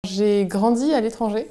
J'ai grandi à l'étranger.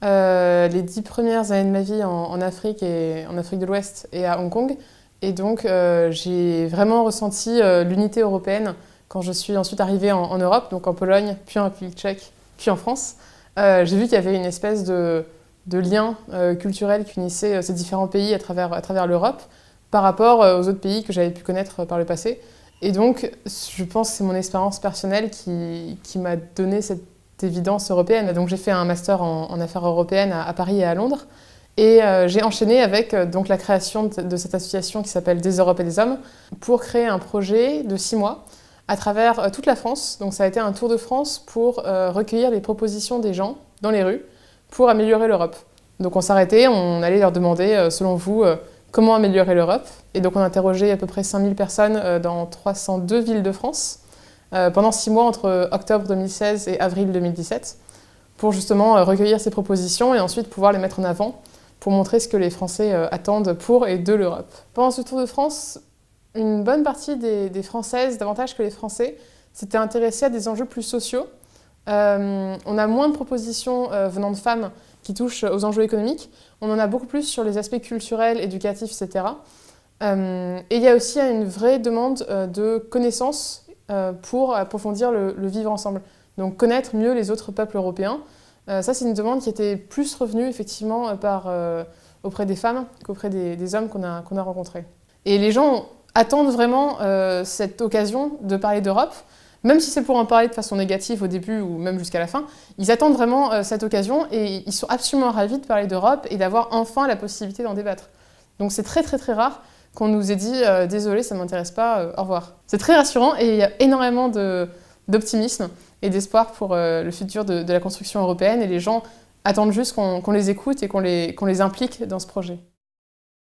Les 10 premières années de ma vie en Afrique et en Afrique de l'Ouest et à Hong Kong. Et donc j'ai vraiment ressenti l'unité européenne quand je suis ensuite arrivée en Europe, donc en Pologne, puis en République tchèque, puis en France. J'ai vu qu'il y avait une espèce de lien culturel qui unissait ces différents pays à travers l'Europe par rapport aux autres pays que j'avais pu connaître par le passé. Et donc je pense que c'est mon expérience personnelle qui m'a donné cette évidence européenne. Donc j'ai fait un master en affaires européennes à Paris et à Londres. Et j'ai enchaîné avec donc, la création de cette association qui s'appelle Des Europes et des Hommes pour créer un projet de 6 mois à travers toute la France. Donc ça a été un tour de France pour recueillir les propositions des gens dans les rues pour améliorer l'Europe. Donc on s'arrêtait, on allait leur demander, selon vous, comment améliorer l'Europe. Et donc on interrogeait à peu près 5000 personnes dans 302 villes de France pendant 6 mois entre octobre 2016 et avril 2017 pour justement recueillir ces propositions et ensuite pouvoir les mettre en avant pour montrer ce que les Français attendent pour et de l'Europe. Pendant ce Tour de France, une bonne partie des Françaises, davantage que les Français, s'étaient intéressées à des enjeux plus sociaux. On a moins de propositions venant de femmes qui touchent aux enjeux économiques. On en a beaucoup plus sur les aspects culturels, éducatifs, etc. Et il y a aussi une vraie demande de connaissances pour approfondir le vivre ensemble. Donc connaître mieux les autres peuples européens. Ça, c'est une demande qui était plus revenue effectivement auprès des femmes qu'auprès des hommes qu'on a rencontrés. Et les gens attendent vraiment cette occasion de parler d'Europe, même si c'est pour en parler de façon négative au début ou même jusqu'à la fin. Ils attendent vraiment cette occasion et ils sont absolument ravis de parler d'Europe et d'avoir enfin la possibilité d'en débattre. Donc c'est très très très rare qu'on nous ait dit « désolé, ça ne m'intéresse pas, au revoir ». C'est très rassurant et il y a énormément d'optimisme et d'espoir pour le futur de la construction européenne et les gens attendent juste qu'on les écoute et qu'on les implique dans ce projet.